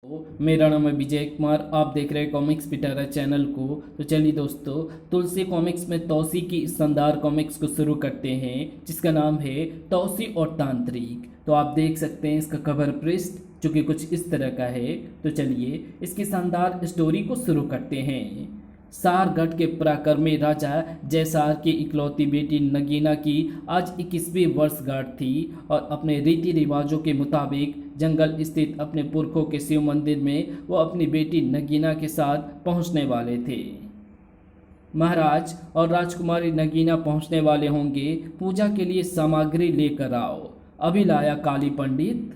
मेरा नाम है विजय कुमार। आप देख रहे हैं कॉमिक्स पिटारा चैनल को। तो चलिए दोस्तों, तुलसी कॉमिक्स में तौसी की इस शानदार कॉमिक्स को शुरू करते हैं, जिसका नाम है तौसी और तांत्रिक। तो आप देख सकते हैं इसका कवर पृष्ठ जो कि कुछ इस तरह का है। तो चलिए इसकी शानदार स्टोरी को शुरू करते हैं। सारगढ़ के पराक्रमी राजा जयसार की इकलौती बेटी नगीना की आज 21वीं वर्षगांठ थी और अपने रीति रिवाजों के मुताबिक जंगल स्थित अपने पुरखों के शिव मंदिर में वो अपनी बेटी नगीना के साथ पहुंचने वाले थे। महाराज और राजकुमारी नगीना पहुंचने वाले होंगे, पूजा के लिए सामग्री लेकर आओ। अभी लाया काली पंडित।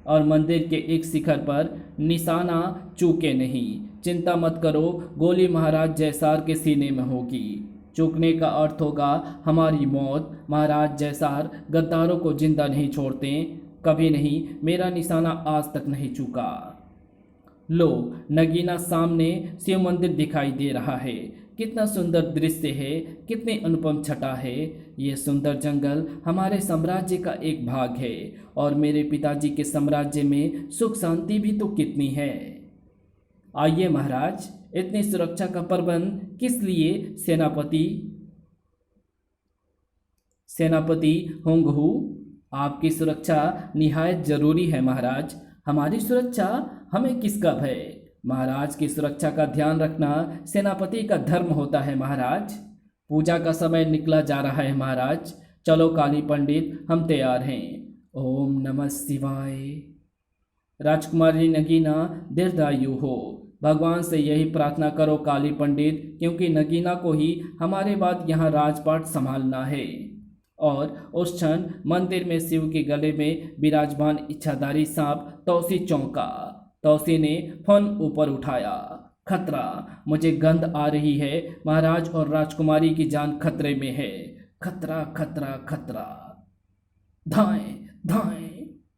और मंदिर के एक शिखर पर निशाना चूके नहीं। चिंता मत करो, गोली महाराज जयसार के सीने में होगी। चूकने का अर्थ होगा हमारी मौत। महाराज जयसार गद्दारों को जिंदा नहीं छोड़ते, कभी नहीं। मेरा निशाना आज तक नहीं चूका। लो, नगीना सामने शिव मंदिर दिखाई दे रहा है। कितना सुंदर दृश्य है, कितनी अनुपम छटा है। ये सुंदर जंगल हमारे साम्राज्य का एक भाग है और मेरे पिताजी के साम्राज्य में सुख शांति भी तो कितनी है। आइए महाराज, इतनी सुरक्षा का प्रबंध किस लिए? सेनापति होंगहू, आपकी सुरक्षा निहायत जरूरी है महाराज। हमारी सुरक्षा? हमें किसका भय? महाराज की सुरक्षा का ध्यान रखना सेनापति का धर्म होता है महाराज। पूजा का समय निकला जा रहा है महाराज। चलो काली पंडित, हम तैयार हैं। ओम नमः शिवाय। राजकुमारी नगीना दीर्घायु हो। भगवान से यही प्रार्थना करो काली पंडित, क्योंकि नगीना को ही हमारे बाद यहाँ राजपाट संभालना है। और उस क्षण मंदिर में शिव के गले में विराजमान इच्छाधारी सांप तौसी चौंका। तौसी ने फन ऊपर उठाया। खतरा, मुझे गंध आ रही है। महाराज और राजकुमारी की जान खतरे में है। खतरा खतरा खतरा। धाएं धाएं।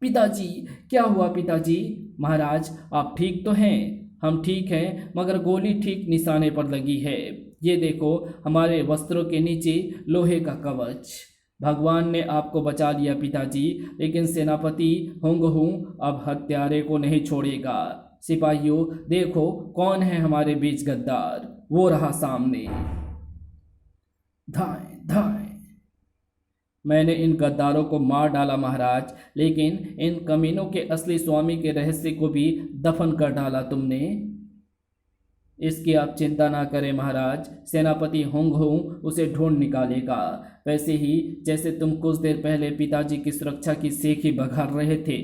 पिताजी, क्या हुआ पिताजी? महाराज, आप ठीक तो हैं? हम ठीक हैं, मगर गोली ठीक निशाने पर लगी है। ये देखो, हमारे वस्त्रों के नीचे लोहे का कवच। भगवान ने आपको बचा लिया पिताजी, लेकिन सेनापति होंगहू अब हत्यारे को नहीं छोड़ेगा। सिपाहियों, देखो कौन है हमारे बीच गद्दार। वो रहा सामने। धाएं धाएं। मैंने इन गद्दारों को मार डाला महाराज, लेकिन इन कमीनों के असली स्वामी के रहस्य को भी दफन कर डाला तुमने। इसकी आप चिंता ना करें महाराज, सेनापति होंगहू उसे ढूंढ निकालेगा। वैसे ही जैसे तुम कुछ देर पहले पिताजी की सुरक्षा की सेखी बघार रहे थे।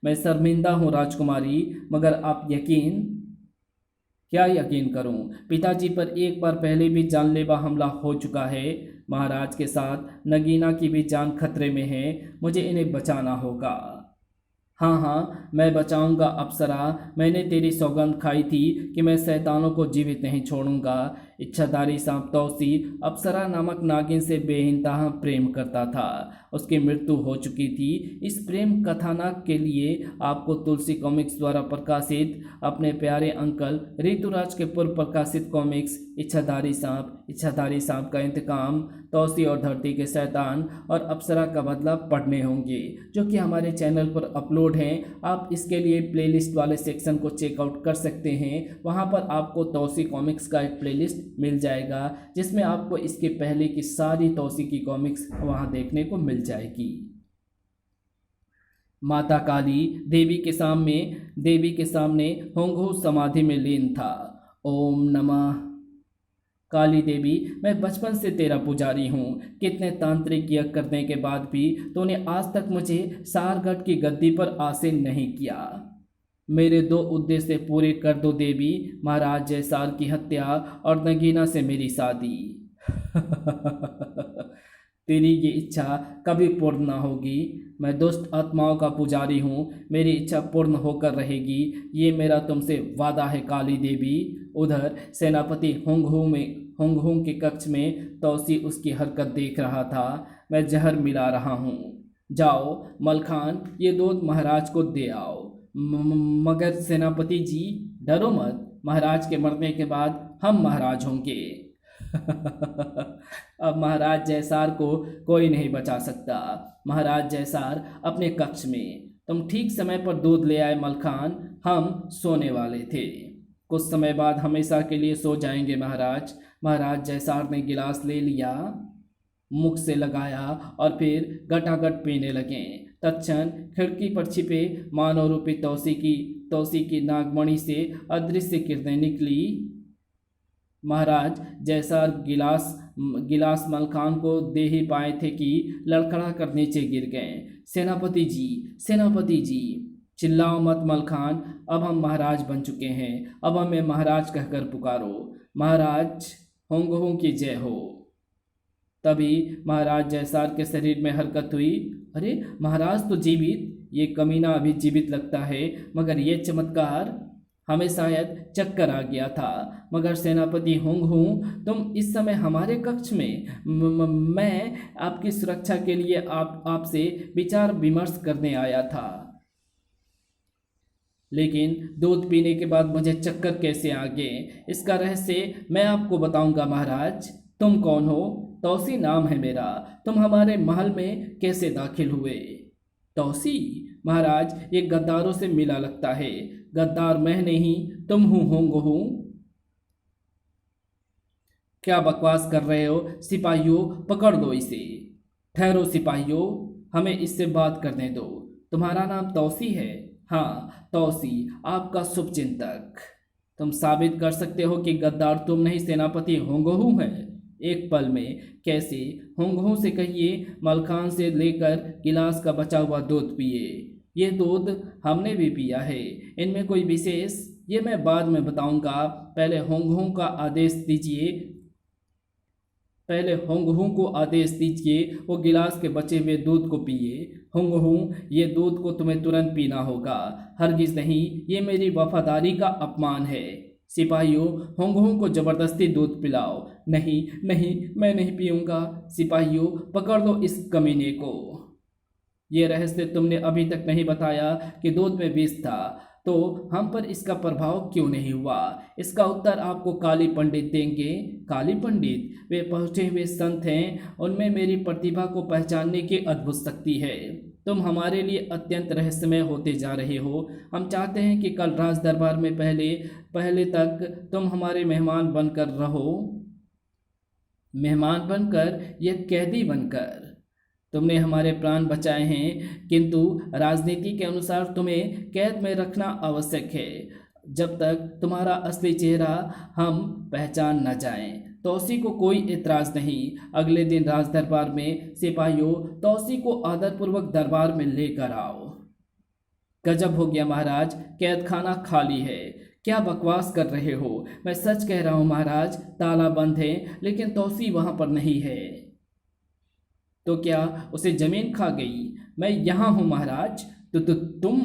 मैं शर्मिंदा हूँ राजकुमारी, मगर आप क्या यकीन करूं? पिताजी पर एक बार पहले भी जानलेवा हमला हो चुका है। महाराज के साथ नगीना की भी जान खतरे में है। मुझे इन्हें बचाना होगा। हाँ हाँ, मैं बचाऊंगा अप्सरा। मैंने तेरी सौगंध खाई थी कि मैं शैतानों को जीवित नहीं छोड़ूंगा। इच्छाधारी सांप तौसी अप्सरा नामक नागिन से बेइंतहा प्रेम करता था। उसकी मृत्यु हो चुकी थी। इस प्रेम कथानक के लिए आपको तुलसी कॉमिक्स द्वारा प्रकाशित अपने प्यारे अंकल ऋतुराज के पूर्व प्रकाशित कॉमिक्स इच्छाधारी सांप का इंतकाम, तौसी और धरती के शैतान और अप्सरा का बदला पढ़ने होंगे, जो कि हमारे चैनल पर अपलोड हैं। आप इसके लिए प्लेलिस्ट वाले सेक्शन को चेकआउट कर सकते हैं। वहां पर आपको तौसी कॉमिक्स का एक प्लेलिस्ट मिल जाएगा, जिसमें आपको इसके पहले की सारी तौसी की कॉमिक्स वहां देखने को मिल जाएगी। माता काली देवी के सामने होंगहू समाधि में लीन था। ओम नमः। काली देवी, मैं बचपन से तेरा पुजारी हूँ। कितने तांत्रिक यज्ञ करने के बाद भी तूने आज तक मुझे सारगढ़ की गद्दी पर आसीन नहीं किया। मेरे 2 उद्देश्य पूरे कर दो देवी, महाराज जयसार की हत्या और नगीना से मेरी शादी। तेरी ये इच्छा कभी पूर्ण ना होगी। मैं दुष्ट आत्माओं का पुजारी हूँ, मेरी इच्छा पूर्ण होकर रहेगी। ये मेरा तुमसे वादा है काली देवी। उधर सेनापति होंगहू के कक्ष में तौसी उसकी हरकत देख रहा था। मैं जहर मिला रहा हूँ। जाओ मलखान, ये दूध महाराज को दे आओ। मगर सेनापति जी, डरो मत। महाराज के मरने के बाद हम महाराज होंगे। अब महाराज जयसार को कोई नहीं बचा सकता। महाराज जयसार अपने कक्ष में, तुम ठीक समय पर दूध ले आए मलखान, हम सोने वाले थे। कुछ समय बाद हमेशा के लिए सो जाएंगे महाराज। महाराज जयसार ने गिलास ले लिया, मुख से लगाया और फिर गटागट पीने लगे। तत्क्षण खिड़की पर छिपे मानव रूपी तौसी की नागमणि से अदृश्य किरणें निकली। महाराज जयसार गिलास मलखान को दे ही पाए थे कि लड़खड़ा कर नीचे गिर गए। सेनापति जी, सेनापति जी, चिल्लाओ मत मलखान, अब हम महाराज बन चुके हैं, अब हमें महाराज कहकर पुकारो। महाराज होंग की जय हो। तभी महाराज जयसार के शरीर में हरकत हुई। अरे महाराज तो जीवित, ये कमीना अभी जीवित लगता है, मगर ये चमत्कार, हमें शायद चक्कर आ गया था। मगर सेनापति होंग, तुम इस समय हमारे कक्ष में, मैं आपकी सुरक्षा के लिए आपसे विचार विमर्श करने आया था। लेकिन दूध पीने के बाद मुझे चक्कर कैसे आ गए, इसका रहस्य मैं आपको बताऊंगा महाराज। तुम कौन हो? तौसी नाम है मेरा। तुम हमारे महल में कैसे दाखिल हुए? तौसी? महाराज ये गद्दारों से मिला लगता है। गद्दार मैं नहीं, तुम होंग। क्या बकवास कर रहे हो? सिपाहियों पकड़ दो इसे। ठहरो सिपाहियों, हमें इससे बात करने दो। तुम्हारा नाम तौसी है? हाँ तौसी, आपका शुभचिंतक। तुम साबित कर सकते हो कि गद्दार तुम नहीं सेनापति होंग है? एक पल में कैसे? होंग से कहिए मलखान से लेकर गिलास का बचा हुआ दूध पिए। ये दूध हमने भी पिया है। इनमें कोई विशेष, ये मैं बाद में बताऊंगा। पहले होंग का आदेश दीजिए, पहले होंग को आदेश दीजिए वो गिलास के बचे हुए दूध को पिए। होंग, ये दूध को तुम्हें तुरंत पीना होगा। हरगिज नहीं, ये मेरी वफादारी का अपमान है। सिपाहियों होंग को जबरदस्ती दूध पिलाओ। नहीं नहीं, मैं नहीं पीऊंगा। सिपाहियों पकड़ दो इस कमीने को। ये रहस्य तुमने अभी तक नहीं बताया कि दूध में विष था, तो हम पर इसका प्रभाव क्यों नहीं हुआ? इसका उत्तर आपको काली पंडित देंगे। काली पंडित? वे पहुँचे हुए संत हैं, उनमें मेरी प्रतिभा को पहचानने की अद्भुत शक्ति है। तुम हमारे लिए अत्यंत रहस्यमय होते जा रहे हो। हम चाहते हैं कि कल राज दरबार में पहले तक तुम हमारे मेहमान बनकर रहो। मेहमान बनकर या कैदी बनकर? तुमने हमारे प्राण बचाए हैं, किंतु राजनीति के अनुसार तुम्हें कैद में रखना आवश्यक है, जब तक तुम्हारा असली चेहरा हम पहचान न जाएं। तौसी को कोई एतराज नहीं। अगले दिन राज दरबार में सिपाहियों तौसी को आदरपूर्वक दरबार में लेकर आओ। गजब हो गया महाराज, कैद खाना खाली है। क्या बकवास कर रहे हो? मैं सच कह रहा हूँ महाराज, ताला बंद है, लेकिन तौसी वहां पर नहीं है। तो क्या उसे जमीन खा गई? मैं यहाँ हूँ महाराज। तुम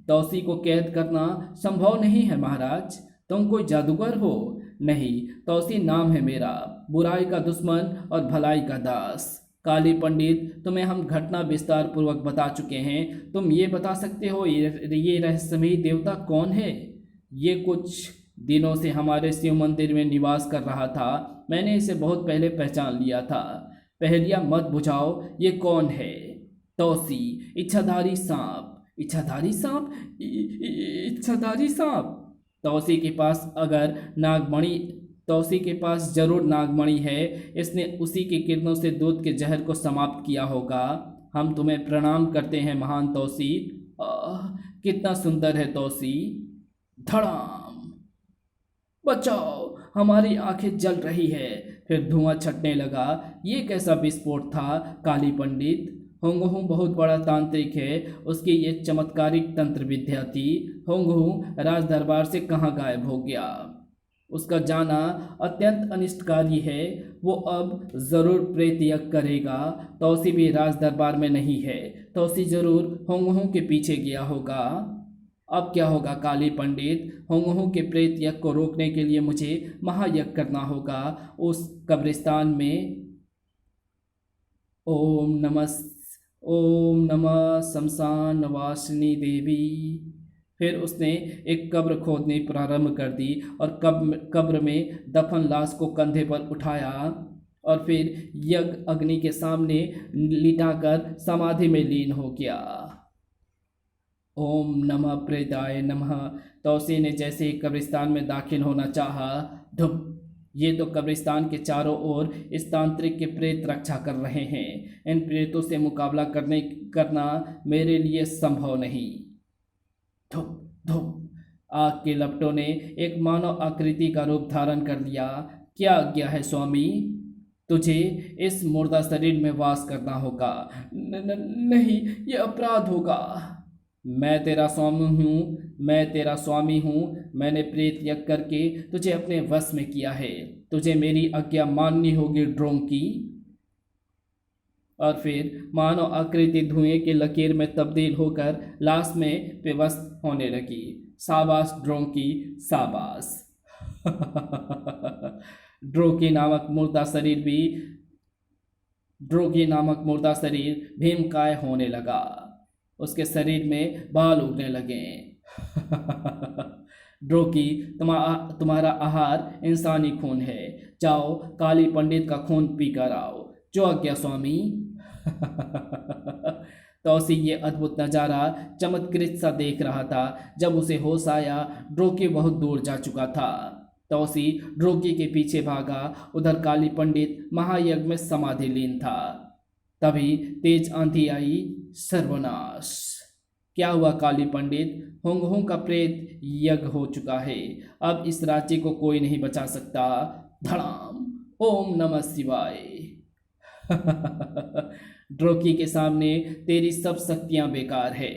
तौसी को कैद करना संभव नहीं है महाराज। तुम कोई जादूगर हो? नहीं, तौसी नाम है मेरा, बुराई का दुश्मन और भलाई का दास। काली पंडित, तुम्हें हम घटना विस्तार पूर्वक बता चुके हैं। तुम ये बता सकते हो ये रहस्यमयी देवता कौन है? ये कुछ दिनों से हमारे शिव मंदिर में निवास कर रहा था। मैंने इसे बहुत पहले पहचान लिया था। पहेलियां मत बुझाओ, ये कौन है? तौसी, इच्छाधारी सांप। इच्छाधारी सांप? इच्छाधारी सांप? तौसी के पास जरूर नागमणि है। इसने उसी की किरणों से दूध के जहर को समाप्त किया होगा। हम तुम्हें प्रणाम करते हैं महान तौसी। कितना सुंदर है तौसी। धड़ाम! बचाओ, हमारी आंखें जल रही है। फिर धुआं छटने लगा। ये कैसा विस्फोट था काली पंडित? होंग बहुत बड़ा तांत्रिक है, उसकी ये चमत्कारिक तंत्र विद्या थी। होंग राज दरबार से कहाँ गायब हो गया? उसका जाना अत्यंत अनिष्टकारी है। वो अब जरूर प्रेत यज्ञ करेगा। तौसी भी राज दरबार में नहीं है। तौसी जरूर होंग के पीछे गया होगा। अब क्या होगा काली पंडित? होंग के प्रेत यज्ञ को रोकने के लिए मुझे महायज्ञ करना होगा उस कब्रिस्तान में। ओम नमः शमशान वासिनी देवी। फिर उसने एक कब्र खोदनी प्रारंभ कर दी और कब्र में दफन लाश को कंधे पर उठाया और फिर यज्ञ अग्नि के सामने लिटाकर समाधि में लीन हो गया। ओम नमः प्रेताय नमः। तौसी ने जैसे ही कब्रिस्तान में दाखिल होना चाहा, धुप, ये तो कब्रिस्तान के चारों ओर इस तांत्रिक के प्रेत रक्षा कर रहे हैं। इन प्रेतों से मुकाबला करना मेरे लिए संभव नहीं। धुप धुप, आग के लपटों ने एक मानव आकृति का रूप धारण कर लिया। क्या आज्ञा है स्वामी? तुझे इस मुर्दा शरीर में वास करना होगा। नहीं, ये अपराध होगा। मैं तेरा स्वामी हूँ, मैं तेरा स्वामी हूँ। मैंने प्रेत यज्ञ करके तुझे अपने वश में किया है। तुझे मेरी आज्ञा माननी होगी ड्रोंकी। और फिर मानव आकृति धुएं के लकीर में तब्दील होकर लाश में विवस्त होने लगी। शाबाश ड्रोंकी, शाबाश। ड्रोकी नामक मुर्दा शरीर भी ड्रोकी नामक मुर्दा शरीर भीमकाय होने लगा। उसके शरीर में बाल उगने लगे। ड्रोकी, तुम्हारा आहार इंसानी खून है। जाओ काली पंडित का खून पी कर आओ। जो आज्ञा स्वामी। तौसी ये अद्भुत नज़ारा चमत्कृत सा देख रहा था। जब उसे होश आया, ड्रोकी बहुत दूर जा चुका था। तौसी ड्रोकी के पीछे भागा। उधर काली पंडित महायज्ञ में समाधि लीन था। तभी तेज आंधी आई। सर्वनाश! क्या हुआ काली पंडित? होंग का प्रेत यज्ञ हो चुका है। अब इस राज्य को कोई नहीं बचा सकता। धड़ाम! ओम नमः शिवाय। ड्रोकी के सामने तेरी सब शक्तियां बेकार है।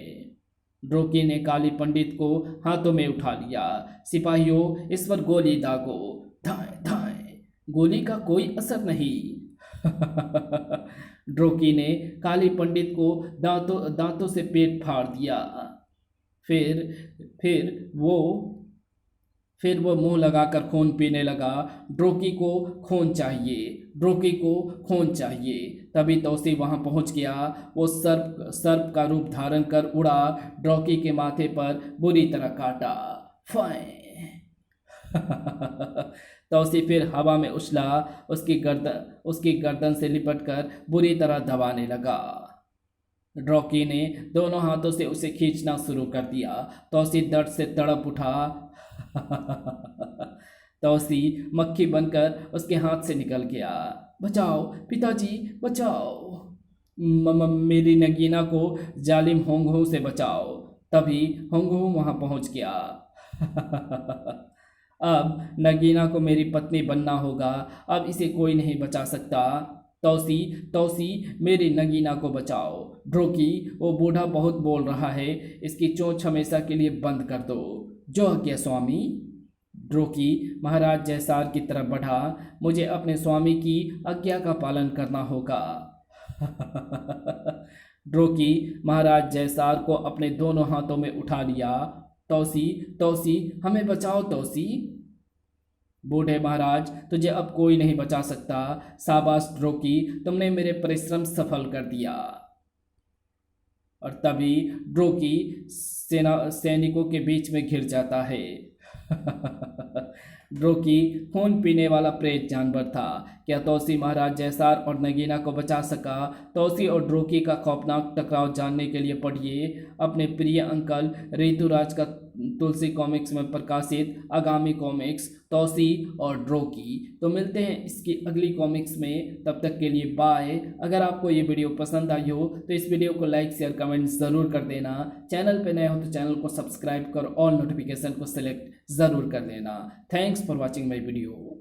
ड्रोकी ने काली पंडित को हाथों में उठा लिया। सिपाहियों, इस पर गोली दागो। धाए धाए। गोली का कोई असर नहीं। ड्रोकी ने काली पंडित को दांतों से पेट फाड़ दिया। फिर वो मुंह लगाकर खून पीने लगा। ड्रोकी को खून चाहिए, ड्रोकी को खून चाहिए। तभी तौसी वहां पहुंच गया। वो सर्प का रूप धारण कर उड़ा, ड्रोकी के माथे पर बुरी तरह काटा। फाय! तौसी फिर हवा में उछला। उसकी गर्दन से लिपटकर बुरी तरह दबाने लगा। ड्रोकी ने दोनों हाथों से उसे खींचना शुरू कर दिया। तौसी दर्द से तड़प उठा। तौसी मक्खी बनकर उसके हाथ से निकल गया। बचाओ पिताजी, बचाओ। मेरी नगीना को जालिम होंगहो से बचाओ। तभी होंगहो वहां पहुंच गया। अब नगीना को मेरी पत्नी बनना होगा। अब इसे कोई नहीं बचा सकता। तौसी, मेरी नगीना को बचाओ। ड्रोकी, वो बूढ़ा बहुत बोल रहा है। इसकी चोंच हमेशा के लिए बंद कर दो। जो आज्ञा स्वामी। ड्रोकी महाराज जयसार की तरफ बढ़ा। मुझे अपने स्वामी की आज्ञा का पालन करना होगा। ड्रोकी महाराज जयसार को अपने दोनों हाथों में उठा लिया। तौसी, हमें बचाओ तौसी। बूढ़े महाराज, तुझे अब कोई नहीं बचा सकता। शाबाश ड्रोकी, तुमने मेरे परिश्रम सफल कर दिया। और तभी ड्रोकी सैनिकों के बीच में घिर जाता है। ड्रोकी खून पीने वाला प्रेत जानवर था। क्या तौसी महाराज जयसार और नगीना को बचा सका? तौसी और ड्रोकी का खौफनाक टकराव जानने के लिए पढ़िए अपने प्रिय अंकल ऋतुराज का तुलसी कॉमिक्स में प्रकाशित आगामी कॉमिक्स तौसी और ड्रोकी। तो मिलते हैं इसकी अगली कॉमिक्स में। तब तक के लिए बाय। अगर आपको ये वीडियो पसंद आई हो तो इस वीडियो को लाइक शेयर कमेंट ज़रूर कर देना। चैनल पे नए हो तो चैनल को सब्सक्राइब कर ऑल नोटिफिकेशन को सिलेक्ट ज़रूर कर देना। Thanks for watching my video.